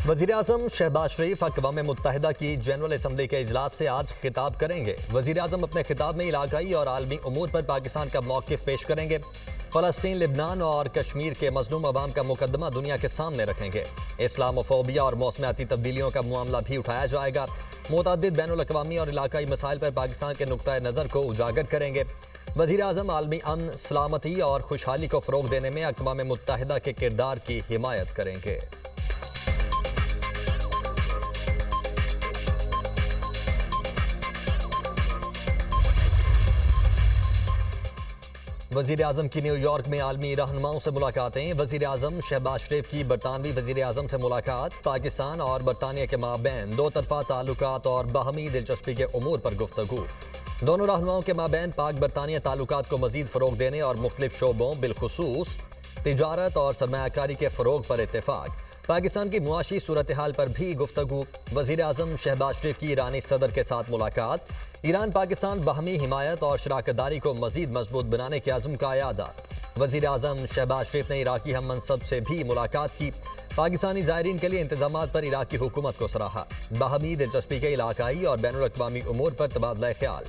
वज़ीर-ए-आज़म शहबाज शरीफ अक़वाम मुत्तहिदा की general assembly के इजलास से आज खिताब करेंगे। वज़ीर-ए-आज़म अपने खिताब में इलाकाई और आलमी उमूर पर पाकिस्तान का मौक़िफ़ पेश करेंगे। फ़लस्तीन, लिबनान और कश्मीर के मज़लूम अवाम का मुकदमा दुनिया के सामने रखेंगे। इस्लामोफोबिया और मौसमियाती तब्दीलियों का मामला भी उठाया जाएगा। मुतअद्दिद बैनुल-अक़वामी और इलाकाई मसाइल पर पाकिस्तान के नुक्ता नज़र को उजागर करेंगे। वज़ीर-ए-आज़म आलमी अमन, सलामती और खुशहाली को फ़रोग़ देने में अक़वाम मुत्तहिदा के किरदार की हिमायत करेंगे। वज़ीर-ए-आज़म की न्यूयॉर्क में आलमी रहनुमाओं से मुलाकातें। वज़ीर-ए-आज़म शहबाज शरीफ की बरतानवी वज़ीर-ए-आज़म से मुलाकात। पाकिस्तान और बरतानिया के माबैन दो तरफ़ा ताल्लुकात और बाहमी दिलचस्पी के उमूर पर गुफ्तगू। दोनों रहनुमाओं के माबैन पाक बरतानिया ताल्लुकात को मज़ीद फ़रोग़ देने और मुख्तलिफ शोबों बिलखुसूस तिजारत और सरमायाकारी के फ़रोग़ पर इत्तेफ़ाक। पाकिस्तान की मुआशी सूरत हाल पर भी गुफ्तगू। वज़ीर-ए-आज़म शहबाज शरीफ की ईरानी सदर के साथ मुलाकात। ईरान पाकिस्तान बाहमी हिमायत और शराकतदारी को मज़ीद मजबूत बनाने के अज़्म का यादा। वज़ीर-ए-आज़म शहबाज शरीफ ने इराकी हम मनसब से भी मुलाकात की। पाकिस्तानी ज़ायरीन के लिए इंतज़ामात पर इराक की हुकूमत को सराहा। बाहमी दिलचस्पी के इलाकाई और बैनुल-अक़वामी उमूर पर तबादला ख्याल।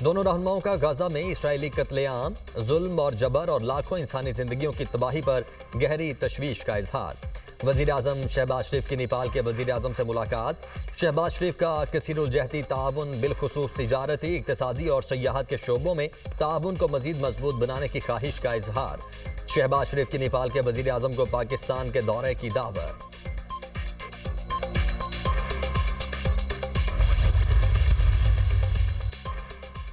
दोनों रहनुमाओं का गाज़ा में इसराइली कत्लेआम, जुल्म और जबर और लाखों इंसानी जिंदगियों की तबाही पर गहरी तशवीश का इजहार। वज़ीर-ए-आज़म शहबाज शरीफ की नेपाल के वज़ीर-ए-आज़म से मुलाकात। शहबाज शरीफ का कसीरुल-जहती ताउन बिलखुसूस तिजारती, इक़्तिसादी और सयाहत के शोबों में ताउन को मज़ीद मजबूत बनाने की ख्वाहिश का इजहार। शहबाज शरीफ की नेपाल के वज़ीर-ए-आज़म को पाकिस्तान के दौरे की दावत।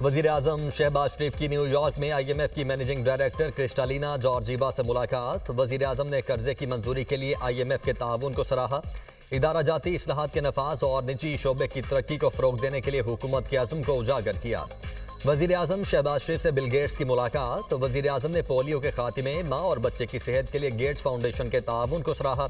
वज़ीर-ए-आज़म शहबाज शरीफ की न्यूयॉर्क में IMF की मैनेजिंग डायरेक्टर क्रिस्टालिना जॉर्जीवा से मुलाकात। वज़ीर-ए-आज़म ने कर्जे की मंजूरी के लिए IMF के ताउन को सराहा। इदारा जाती इस्लाहात के नफाज और निजी शोबे की तरक्की को फ़रोग़ देने के लिए हुकूमत के अज़्म को उजागर किया। वज़ीर-ए-आज़म शहबाज शरीफ से बिल गेट्स की मुलाकात। वज़ीर-ए-आज़म ने पोलियो के खात्मे, माँ और बच्चे की सेहत के लिए गेट्स फाउंडेशन के ताउन को सराहा।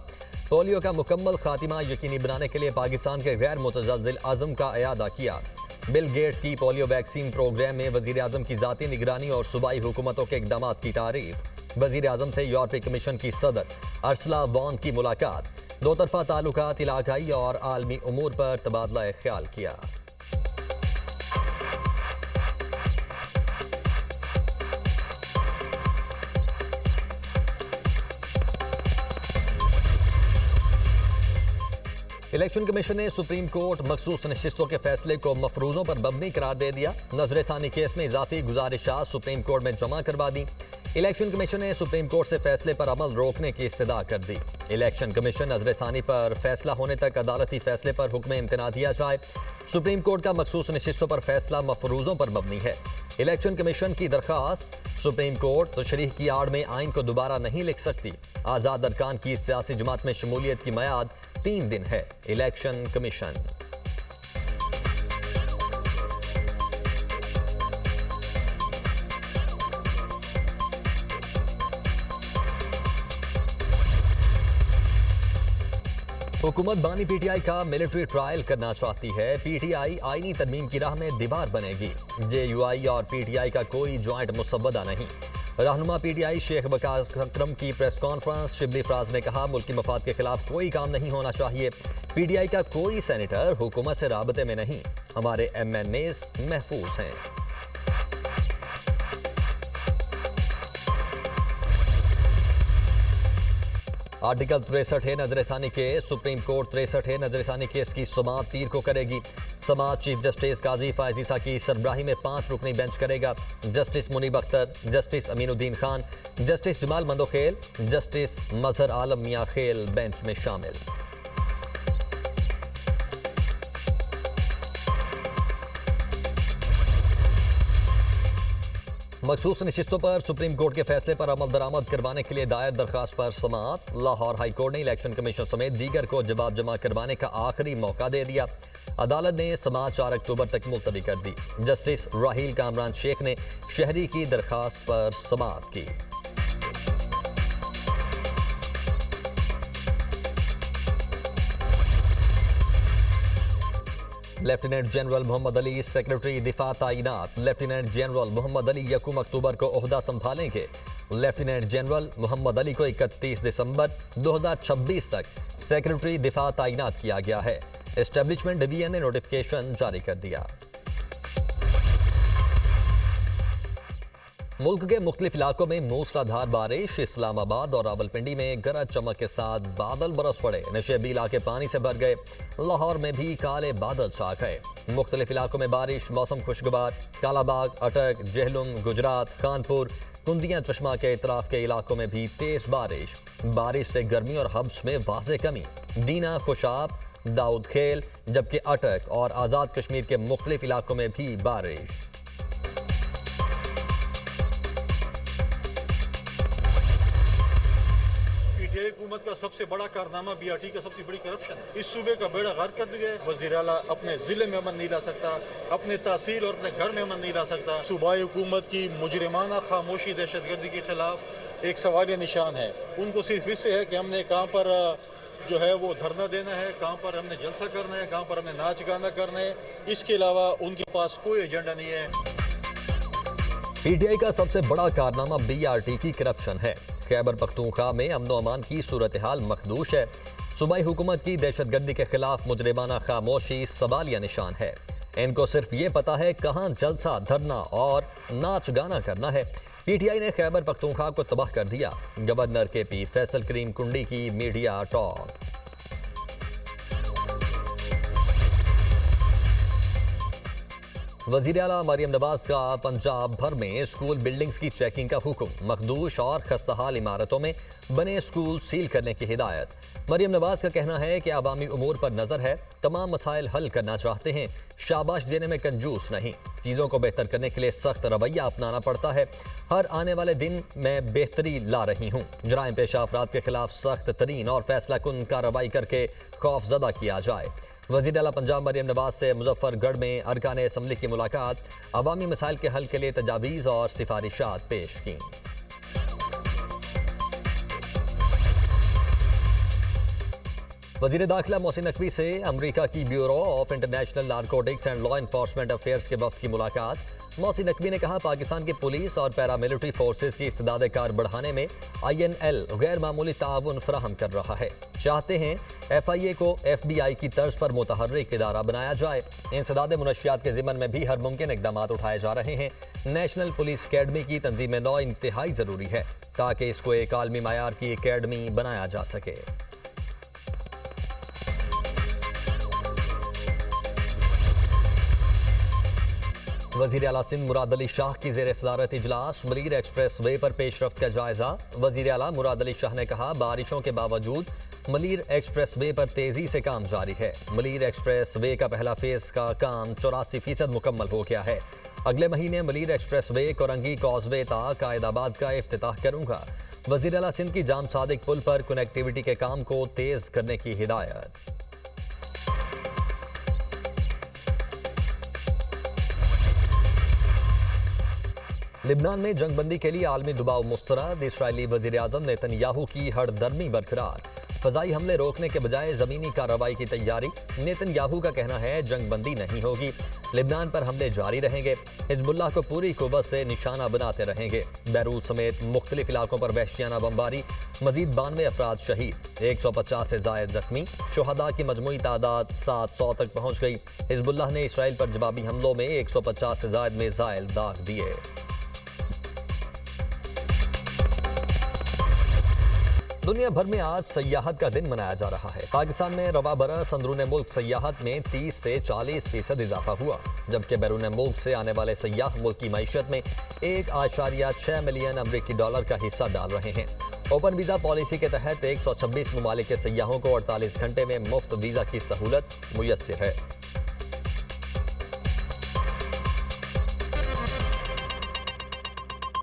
पोलियो का मुकम्मल खात्मा यकीनी बनाने के लिए पाकिस्तान के गैर मुतज़लज़िल अज़्म का इयादा किया। बिल गेट्स की पोलियो वैक्सीन प्रोग्राम में वज़ीर-ए-आज़म की ज़ाती निगरानी और सूबाई हुकूमतों के इक़दामात की तारीफ। वज़ीर-ए-आज़म से यूरोपीय कमीशन की सदर अर्सला वॉन की मुलाकात। दो तरफ़ा ताल्लुकात, इलाकाई और आलमी उमूर पर तबादला ख्याल किया। इलेक्शन कमीशन ने सुप्रीम कोर्ट मखसूस नशिस्तों के फैसले को मफरूजों पर मबनी करार दे दिया। नजरसानी केस में इजाफी गुजारिशात सुप्रीम कोर्ट में जमा करवा दी। इलेक्शन कमीशन ने सुप्रीम कोर्ट से फैसले पर अमल रोकने की इस्तदा कर दी। इलेक्शन कमीशन नजरसानी पर फैसला होने तक अदालती फैसले पर हुक्म इम्तना दिया जाए। सुप्रीम कोर्ट का मखसूस नशिस्तों पर फैसला मफरूजों पर मबनी है। इलेक्शन कमीशन की दरखास्त सुप्रीम कोर्ट तशरीह की आड़ में आइन को दोबारा नहीं लिख सकती। आज़ाद अरकान की सियासी जमात में शमूलियत की मियाद 3 दिन है। इलेक्शन कमीशन हुकूमत बानी PTI का मिलिट्री ट्रायल करना चाहती है। PTI आईनी तरमीम की राह में दीवार बनेगी। JUI और PTI का कोई ज्वाइंट मुसव्वदा नहीं। रहनुमा PTI शेख वकास अकरम की प्रेस कॉन्फ्रेंस। शिबली फराज ने कहा, मुल्की मफाद के खिलाफ कोई काम नहीं होना चाहिए। PTI का कोई सेनेटर हुकूमत से राबते में नहीं। हमारे MNAs महफूज हैं। आर्टिकल 63 है नजरसानी केस। सुप्रीम कोर्ट 63 है नजरसानी केस की समाअत 3 को करेगी। समाअत चीफ जस्टिस काजी फायज ईसा की सरबराही में 5 रुकनी बेंच करेगा। Justice Munib Akhtar, justice Aminuddin Khan, justice Jamal Mandokhail, justice Mazhar Alam Miankhel bench में शामिल। मखसूस नशिस्तों पर सुप्रीम कोर्ट के फैसले पर अमल दरामद करवाने के लिए दायर दरखास्त पर समाअत। लाहौर हाई कोर्ट ने इलेक्शन कमीशन समेत दीगर को जवाब जमा करवाने का आखिरी मौका दे दिया। अदालत ने समाअत 4 अक्टूबर तक मुलतवी कर दी। जस्टिस राहील कामरान शेख ने शहरी की दरखास्त पर समाअत की। Lieutenant general Mohammad Ali secretary दिफा तैनात। लेफ्टिनेंट जनरल मोहम्मद अली 1 अक्टूबर को ओहदा संभालेंगे। लेफ्टिनेंट जनरल मोहम्मद अली को 31 दिसंबर 2026 तक सेक्रेटरी दिफा तैनात किया गया है। एस्टेब्लिशमेंट डिवीजन ने नोटिफिकेशन जारी कर दिया। मुल्क के मुख्तलिफ इलाकों में मूसलाधार बारिश। इस्लामाबाद और रावलपिंडी में गरज चमक के साथ बादल बरस पड़े। नशेबी इलाके पानी से भर गए। लाहौर में भी काले बादल छा गए। मुख्तलिफ इलाकों में बारिश। मौसम खुशगवार। कालाबाग, अटक, जेहलुम, गुजरात, कानपुर, कुंदियां, चश्मा के इतराफ के इलाकों में भी तेज बारिश। बारिश से गर्मी और हब्स में वाज़े कमी। दीना, खुशाब, दाऊद खेल, जबकि अटक और आज़ाद कश्मीर के मुख्तलिफ इलाकों में भी बारिश। पीटीआई हुकूमत का सबसे बड़ा कारनामा बीआरटी का सबसे बड़ी करप्शन। इस सूबे का बेड़ा गर्क कर दिया है। वज़ीर आला अपने जिले में अमन नहीं ला सकता, अपने तहसील और अपने घर में अमन नहीं ला सकता। सूबाई हुकूमत की मुजरिमाना खामोशी दहशतगर्दी के खिलाफ एक सवालिया निशान है। उनको सिर्फ इससे है कि हमने कहाँ पर जो है वो धरना देना है, कहाँ पर हमने जलसा करना है, कहाँ पर हमने नाच गाना करना है। इसके अलावा उनके पास कोई एजेंडा नहीं है। पीटीआई का सबसे बड़ा कारनामा बीआरटी की करप्शन है। खैबर पख्तूनख्वा में अमन व अमान की सूरत हाल मखदूश है। सूबाई हुकूमत की दहशतगर्दी के खिलाफ मुजरिमाना खामोशी सवालिया निशान है। इनको सिर्फ ये पता है कहां जलसा, धरना और नाच गाना करना है। पीटीआई ने खैबर पख्तूनख्वा को तबाह कर दिया। गवर्नर केपी फैसल करीम कुंडी की मीडिया टॉक। वज़ीर आला मरियम नवाज का पंजाब भर में स्कूल बिल्डिंग्स की चेकिंग का हुक्म। मखदूश और खस्ताहाल इमारतों में बने स्कूल सील करने की हिदायत। मरियम नवाज का कहना है कि अवामी उमूर पर नजर है, तमाम मसाइल हल करना चाहते हैं, शाबाश देने में कंजूस नहीं। चीज़ों को बेहतर करने के लिए सख्त रवैया अपनाना पड़ता है। हर आने वाले दिन मैं बेहतरी ला रही हूँ। जराइम पेशा अफराद के खिलाफ सख्त तरीन और फैसला कुन कार्रवाई करके खौफजदा किया जाए। वज़ीर आला पंजाब मरियम नवाज से मुजफ्फरगढ़ में अरकान असम्बली की मुलाकात। अवामी मसाइल के हल के लिए तजावीज़ और सिफारिशात पेश की। वज़ीर दाखिला मोहसिन नकवी से अमरीका की bureau of international narcotics and law enforcement affairs के वफ्द की मुलाकात। मोहसिन नकवी ने कहा, पाकिस्तान की पुलिस और पैरामिलिट्री फोर्सेस की इस्तेदाद कार बढ़ाने में INL गैर मामूली ताउन फराहम कर रहा है। चाहते हैं FIA को FBI की तर्ज पर मुतहर्रिक इदारा बनाया जाए। इंसदाद मुनशियात के ज़िमन में भी हर मुमकिन इक़दाम उठाए जा रहे हैं। नेशनल पुलिस अकेडमी की तंजीम नौ इंतहाई ज़रूरी है ताकि इसको एक आलमी मायार की अकेडमी बनाया जा सके। वज़ीर आला सिंध मुराद अली शाह की ज़ेर सदारत इजलास। मलीर एक्सप्रेस वे पर पेशरफ्त का जायजा। वज़ीर आला मुराद अली शाह ने कहा, बारिशों के बावजूद मलीर एक्सप्रेस वे पर तेजी से काम जारी है। मलीर एक्सप्रेस वे का पहला फेज का काम 84% मुकम्मल हो गया है। अगले महीने Malir express way Korangi causeway तक कायदाबाद का इफ्तिताह करूंगा। वज़ीर आला सिंध की जाम सादिक पुल पर कनेक्टिविटी के काम को तेज करने की हिदायत। लिबनान में जंगबंदी के लिए आलमी दबाव मुस्तरद। इस्राएली वज़ीर आज़म नेतन्याहू की हड़दर्मी बरकरार। फ़ज़ाई हमले रोकने के बजाय ज़मीनी कार्रवाई की तैयारी। नेतन्याहू का कहना है जंगबंदी नहीं होगी, लिबनान पर हमले जारी रहेंगे। हिजबुल्लाह को पूरी कुव्वत से निशाना बनाते रहेंगे। बैरूत समेत मुख्तलिफ इलाकों पर वहशियाना बमबारी। मजीद 92 अफराद शहीद, 150 से ज़ायद जख्मी। शुहदा की मजमूई तादाद 700 तक पहुँच गई। हिजबुल्लाह ने इसराइल पर जवाबी हमलों में 150 से ज़ायद मिसाइल दाग दिए। दुनिया भर में आज सयाहत का दिन मनाया जा रहा है। पाकिस्तान में रवा बरस अंदरूनी मुल्क सयाहत में 30 से 40% इजाफा हुआ, जबकि बैरून मुल्क से आने वाले सयाह मुल्क की मईशत में 1.6 मिलियन अमरीकी डॉलर का हिस्सा डाल रहे हैं। ओपन वीज़ा पॉलिसी के तहत 126 ममालिक के सयाहों को 48 घंटे में मुफ्त वीज़ा की सहूलत मुयस्सर है।